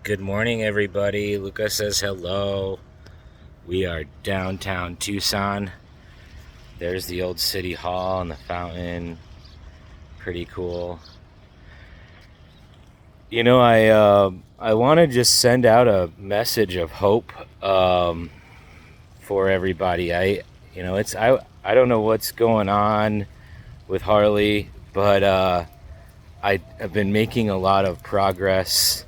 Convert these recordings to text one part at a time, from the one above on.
Good morning, everybody. Luca says hello. We are downtown Tucson. There's the old city hall and the fountain. Pretty cool. I want to just send out a message of hope for everybody. I don't know what's going on with Harley, but I've been making a lot of progress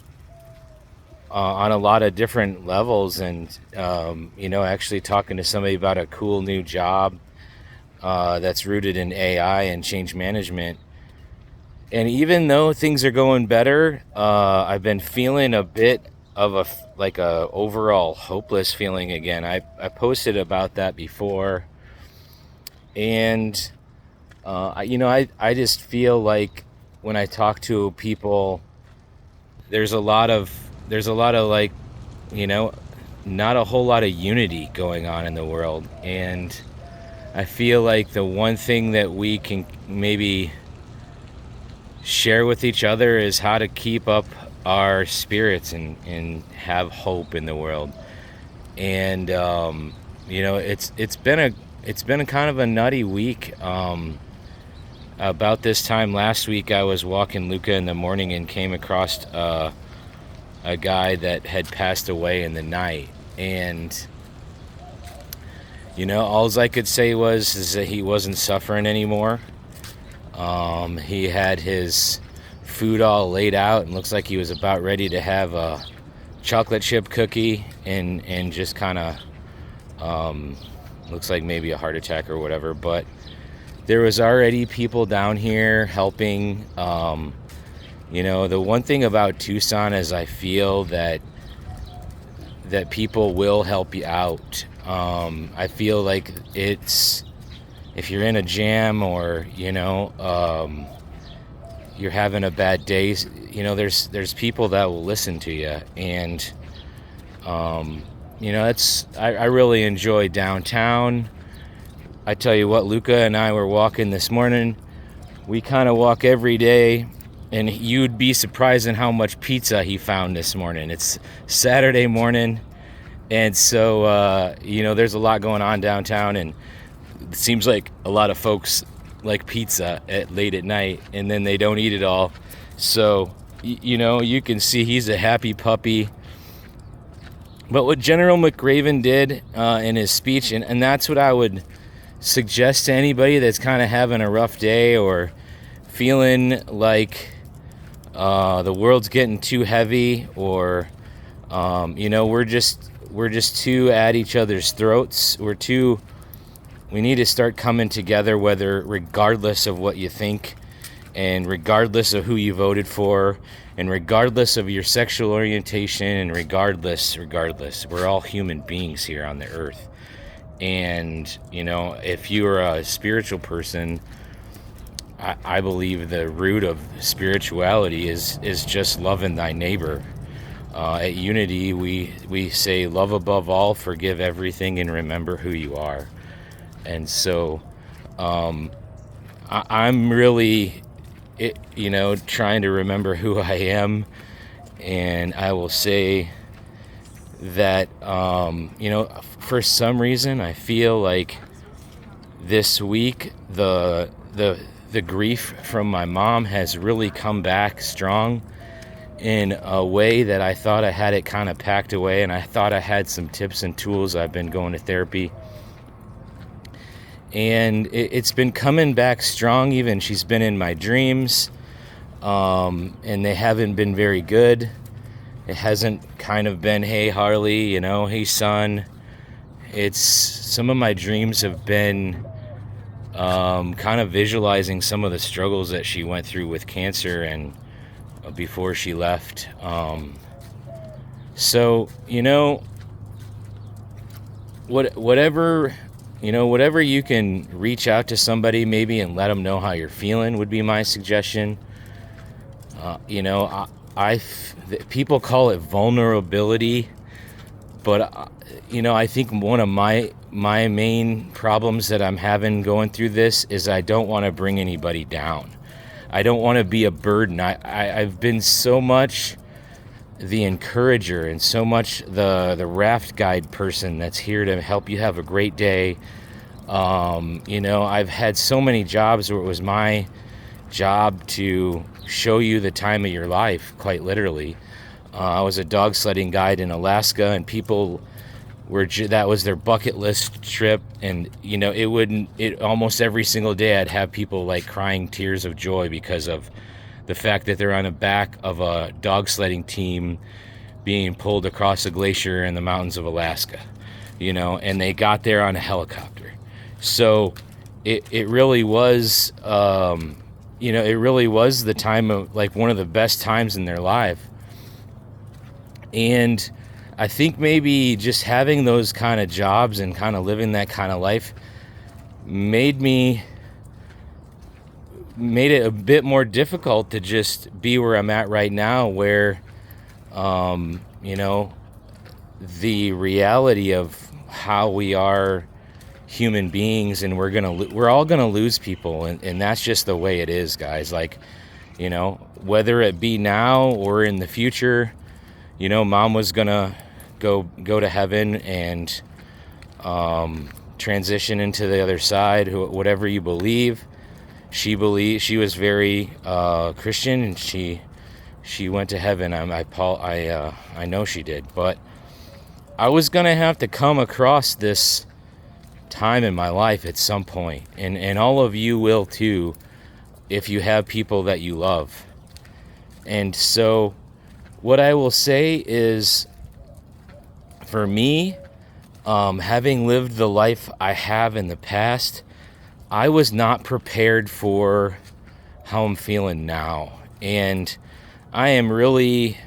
on a lot of different levels, and actually talking to somebody about a cool new job that's rooted in AI and change management. And even though things are going better, I've been feeling a bit of a overall hopeless feeling again. I posted about that before, and I just feel like when I talk to people, there's a lot of like, you know, not a whole lot of unity going on in the world. And I feel like the one thing that we can maybe share with each other is how to keep up our spirits and have hope in the world. And it's been a kind of a nutty week. About this time last week, I was walking Luca in the morning and came across a guy that had passed away in the night. And all I could say is that he wasn't suffering anymore. He had his food all laid out and looks like he was about ready to have a chocolate chip cookie, and just kind of looks like maybe a heart attack or whatever. But there was already people down here helping. The one thing about Tucson is I feel that people will help you out. I feel like it's, if you're in a jam or you're having a bad day, there's people that will listen to you. And I really enjoy downtown. I tell you what, Luca and I were walking this morning. We kind of walk every day, and you'd be surprised at how much pizza he found this morning. It's Saturday morning, and so there's a lot going on downtown, and it seems like a lot of folks like pizza late at night, and then they don't eat it all. So you can see he's a happy puppy. But what General McRaven did in his speech, and that's what I would suggest to anybody that's kind of having a rough day or feeling like the world's getting too heavy, or we're just too at each other's throats. We need to start coming together, regardless of what you think, and regardless of who you voted for, and regardless of your sexual orientation, and regardless, we're all human beings here on the earth. And if you're a spiritual person, I believe the root of spirituality is just loving thy neighbor. At Unity, we say, love above all, forgive everything, and remember who you are. And so I'm really trying to remember who I am. And I will say that for some reason I feel like this week the grief from my mom has really come back strong in a way that I thought I had it kind of packed away, and I thought I had some tips and tools. I've been going to therapy, and it's been coming back strong. Even she's been in my dreams, and they haven't been very good. It hasn't kind of been, hey Harley, hey son. It's, some of my dreams have been kind of visualizing some of the struggles that she went through with cancer and before she left. So whatever you can reach out to somebody maybe and let them know how you're feeling would be my suggestion. People call it vulnerability, but I think one of my main problems that I'm having going through this is I don't want to bring anybody down. I don't want to be a burden. I've been so much the encourager and so much the raft guide person that's here to help you have a great day. I've had so many jobs where it was my job to show you the time of your life, quite literally. I was a dog sledding guide in Alaska, and people that was their bucket list trip, and it almost every single day I'd have people like crying tears of joy because of the fact that they're on the back of a dog sledding team being pulled across a glacier in the mountains of Alaska, and they got there on a helicopter. So it really was, it really was the time of like one of the best times in their life. And I think maybe just having those kind of jobs and kind of living that kind of life made it a bit more difficult to just be where I'm at right now, where, the reality of how we are human beings, and we're all gonna lose people, and that's just the way it is, guys. Like, whether it be now or in the future, mom was gonna go to heaven and transition into the other side, whatever you believe. She was very Christian, and she went to heaven. I know she did, but I was gonna have to come across this time in my life at some point, and all of you will too, if you have people that you love. And so what I will say is, for me, having lived the life I have in the past, I was not prepared for how I'm feeling now. And I am really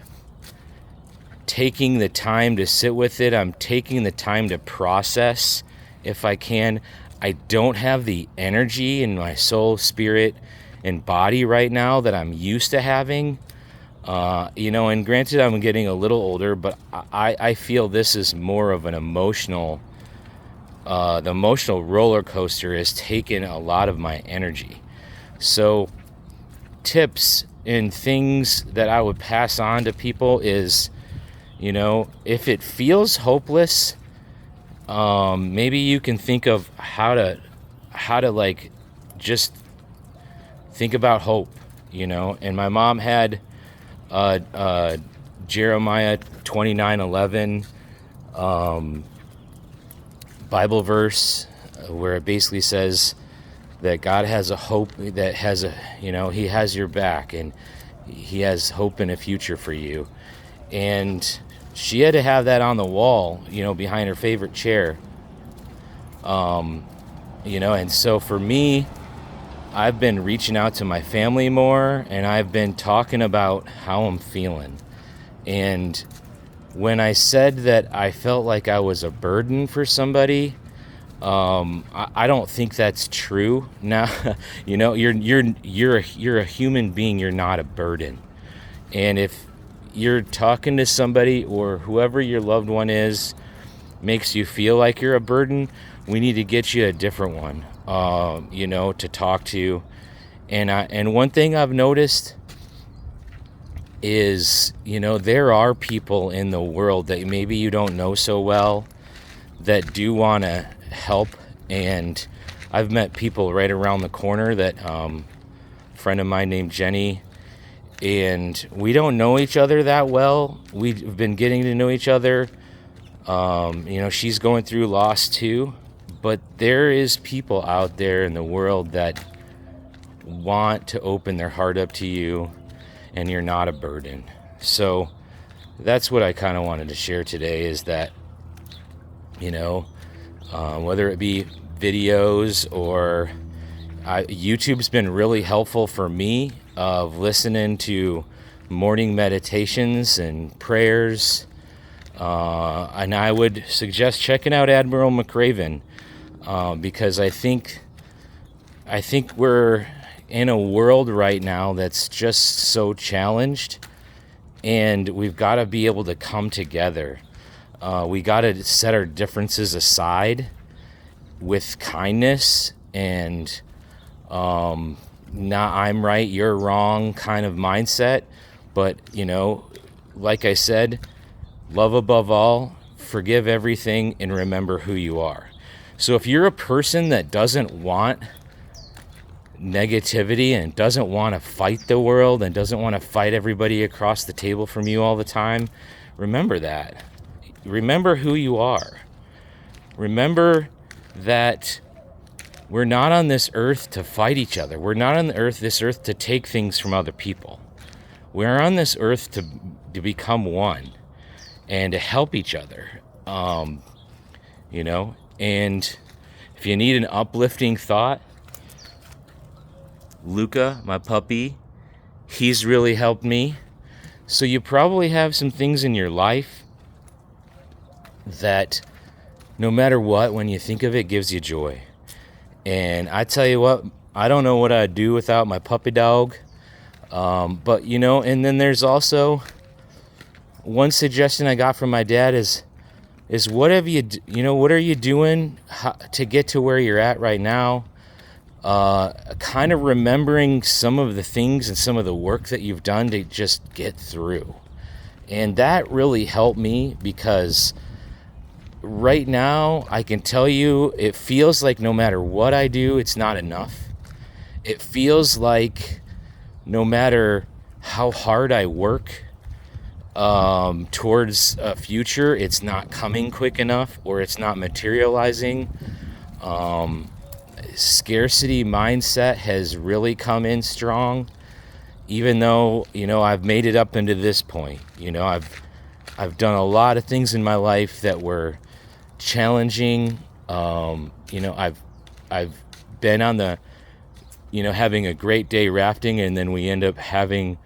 taking the time to sit with it. I'm taking the time to process if I can. I don't have the energy in my soul, spirit, and body right now that I'm used to having. And granted, I'm getting a little older, but I feel this is more of an emotional, the emotional roller coaster has taken a lot of my energy. So tips and things that I would pass on to people is, if it feels hopeless, maybe you can think of how to like just think about hope, and my mom had Jeremiah 29:11 Bible verse where it basically says that God has a hope that has he has your back, and he has hope in a future for you. And she had to have that on the wall, behind her favorite chair. And so for me, I've been reaching out to my family more, and I've been talking about how I'm feeling. And when I said that I felt like I was a burden for somebody, I don't think that's true. Now, you're a human being. You're not a burden. And if you're talking to somebody, or whoever your loved one is, makes you feel like you're a burden, we need to get you a different one, to talk to. And one thing I've noticed is, there are people in the world that maybe you don't know so well that do want to help. And I've met people right around the corner that, a friend of mine named Jenny, and we don't know each other that well. We've been getting to know each other. She's going through loss too, but there is people out there in the world that want to open their heart up to you, and you're not a burden. So that's what I kind of wanted to share today, is that, whether it be videos or YouTube's been really helpful for me, of listening to morning meditations and prayers. And I would suggest checking out Admiral McRaven, because I think we're in a world right now that's just so challenged, and we've got to be able to come together. We got to set our differences aside with kindness and not I'm right, you're wrong kind of mindset, but like I said, love above all, forgive everything, and remember who you are. So if you're a person that doesn't want negativity and doesn't want to fight the world and doesn't want to fight everybody across the table from you all the time, remember that. Remember who you are. Remember that we're not on this earth to fight each other. We're not on this earth to take things from other people. We're on this earth to become one and to help each other. You know, and if you need an uplifting thought, Luca, my puppy, he's really helped me. So you probably have some things in your life that no matter what, when you think of it, gives you joy. And I tell you what, I don't know what I'd do without my puppy dog. But, you know, and then there's also one suggestion I got from my dad is what have what are you doing to get to where you're at right now? Kind of remembering some of the things and some of the work that you've done to just get through. And that really helped me, because right now I can tell you it feels like no matter what I do, it's not enough. It feels like no matter how hard I work towards a future, it's not coming quick enough, or it's not materializing. Scarcity mindset has really come in strong, even though, you know, I've made it up into this point. You know, I've done a lot of things in my life that were challenging. You know, I've been on the, you know, having a great day rafting, and then we end up having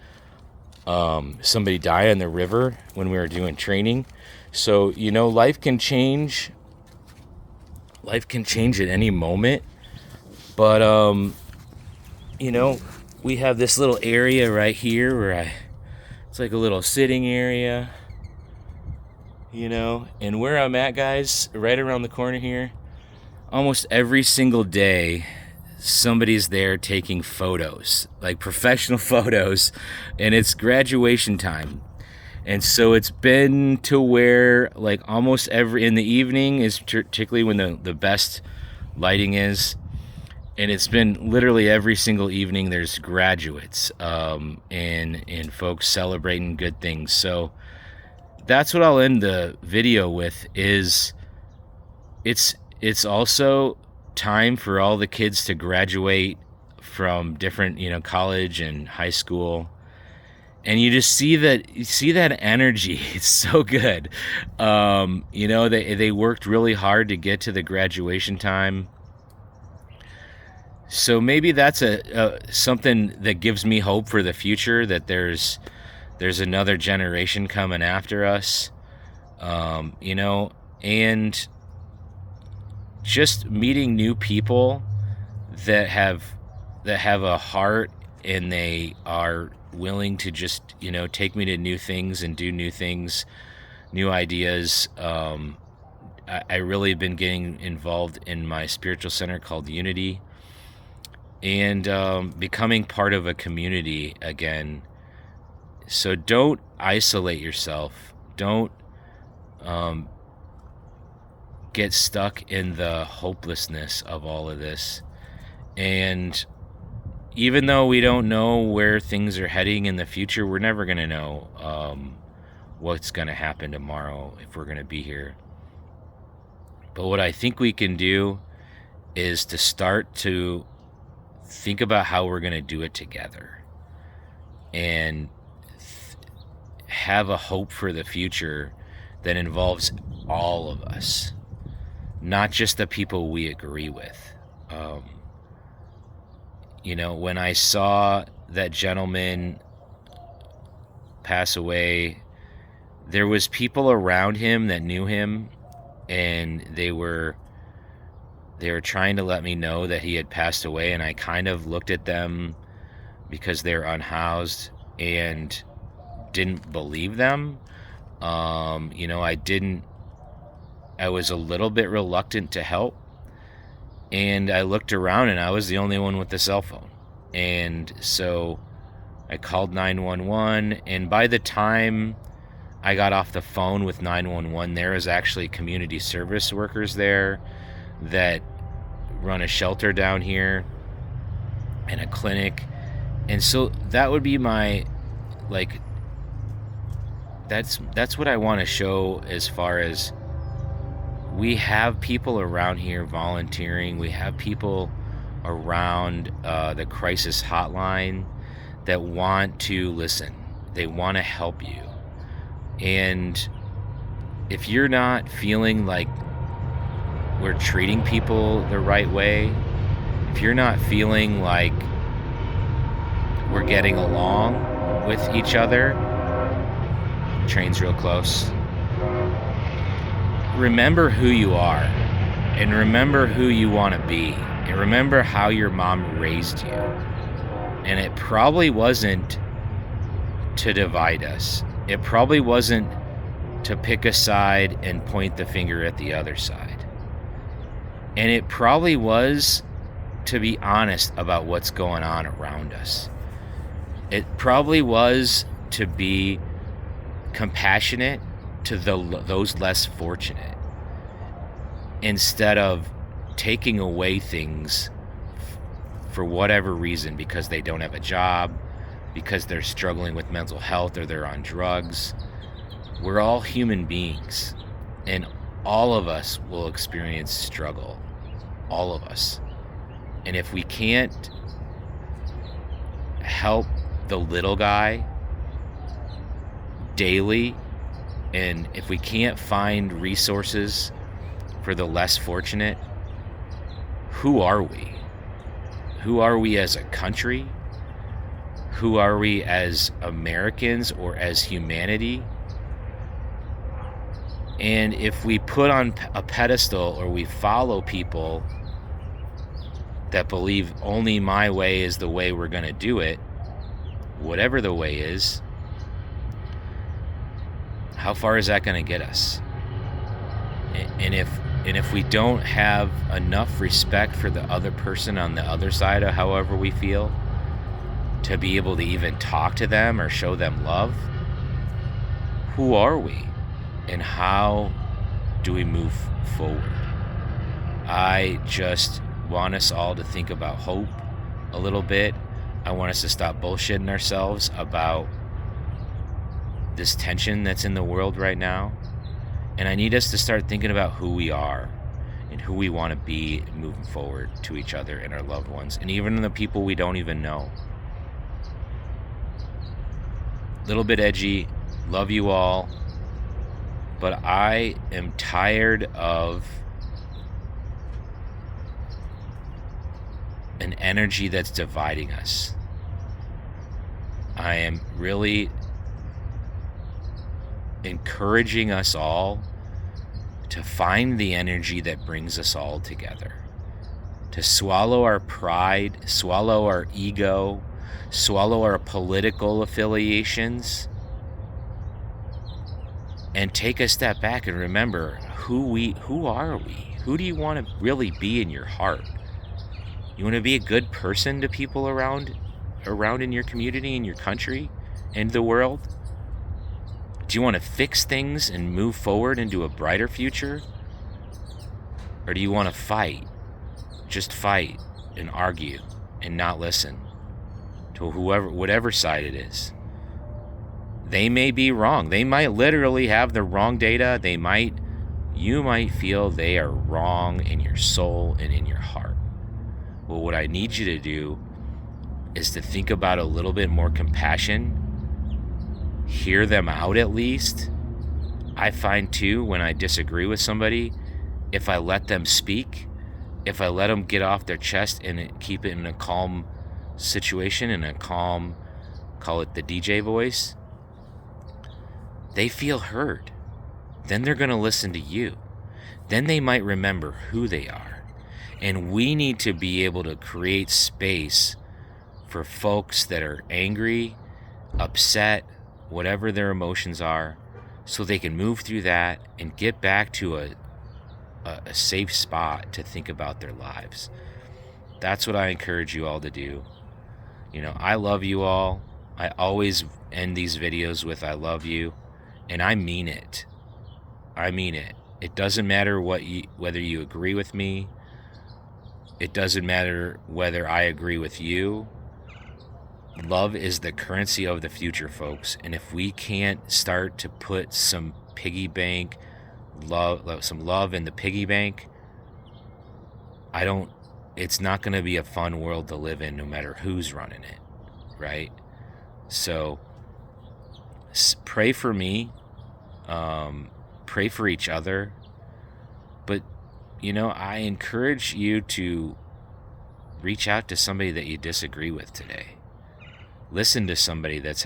somebody die in the river when we were doing training. So, you know, life can change at any moment. But you know, we have this little area right here where it's like a little sitting area, you know, and where I'm at, guys, right around the corner here, almost every single day somebody's there taking photos, like professional photos, and it's graduation time. And so it's been to where, like, almost in the evening is particularly when the best lighting is, and it's been literally every single evening there's graduates and folks celebrating good things. So that's what I'll end the video with, is it's also time for all the kids to graduate from different, you know, college and high school, and you just see that energy. It's so good. You know, they worked really hard to get to the graduation time. So maybe that's something that gives me hope for the future, that there's another generation coming after us, you know, and just meeting new people that have a heart, and they are willing to just, you know, take me to new things and do new things, new ideas. I really been getting involved in my spiritual center called Unity, and becoming part of a community again. So don't isolate yourself. Don't get stuck in the hopelessness of all of this. And even though we don't know where things are heading in the future, we're never going to know what's going to happen tomorrow, if we're going to be here. But what I think we can do is to start to think about how we're going to do it together, and have a hope for the future that involves all of us, not just the people we agree with. You know, when I saw that gentleman pass away, there was people around him that knew him, and they were trying to let me know that he had passed away, and I kind of looked at them, because they're unhoused, and didn't believe them. You know, I was a little bit reluctant to help, and I looked around, and I was the only one with the cell phone. And so I called 911, and by the time I got off the phone with 911. There is actually community service workers there that run a shelter down here and a clinic. And so that would be my, like, that's what I want to show, as far as we have people around here volunteering. We have people around the crisis hotline that want to listen. They want to help you. And if you're not feeling like we're treating people the right way, if you're not feeling like we're getting along with each other, train's real close. Remember who you are, and remember who you want to be, and remember how your mom raised you. And it probably wasn't to divide us. It probably wasn't to pick a side and point the finger at the other side. And it probably was to be honest about what's going on around us. It probably was to be compassionate to those less fortunate, instead of taking away things for whatever reason, because they don't have a job, because they're struggling with mental health, or they're on drugs. We're all human beings, and all of us will experience struggle. All of us. And if we can't help the little guy daily, and if we can't find resources for the less fortunate, who are we? Who are we as a country? Who are we as Americans, or as humanity? And if we put on a pedestal, or we follow people that believe only my way is the way we're going to do it, whatever the way is, how far is that going to get us? And if we don't have enough respect for the other person on the other side of however we feel, to be able to even talk to them or show them love, who are we? And how do we move forward? I just want us all to think about hope a little bit. I want us to stop bullshitting ourselves about this tension that's in the world right now. And I need us to start thinking about who we are and who we want to be moving forward to each other and our loved ones, and even the people we don't even know. Little bit edgy, love you all, but I am tired of an energy that's dividing us. I am really encouraging us all to find the energy that brings us all together, to swallow our pride, swallow our ego, swallow our political affiliations, and take a step back and remember who are we? Who do you want to really be in your heart? You want to be a good person to people around in your community, in your country, and the world? Do you want to fix things and move forward into a brighter future? Or do you want to fight? Just fight and argue and not listen to whatever side it is. They may be wrong. They might literally have the wrong data. You might feel they are wrong in your soul and in your heart. Well, what I need you to do is to think about a little bit more compassion. Hear them out at least. I find too, when I disagree with somebody, if I let them speak, if I let them get off their chest and keep it in a calm situation, in a calm, call it the DJ voice, they feel heard. Then they're going to listen to you. Then they might remember who they are. And we need to be able to create space for folks that are angry, upset, whatever their emotions are, so they can move through that and get back to a safe spot to think about their lives. That's what I encourage you all to do. You know, I love you all. I always end these videos with I love you. And I mean it. I mean it. It doesn't matter whether you agree with me. It doesn't matter whether I agree with you. Love is the currency of the future, folks. And if we can't start to put some piggy bank some love in the piggy bank, it's not going to be a fun world to live in, no matter who's running it, right? So pray for me, pray for each other. But, I encourage you to reach out to somebody that you disagree with today. Listen to somebody that's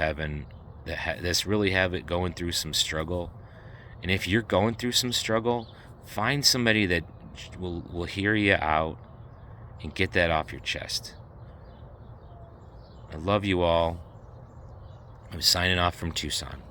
really going through some struggle. And if you're going through some struggle, find somebody that will hear you out and get that off your chest. I love you all. I'm signing off from Tucson.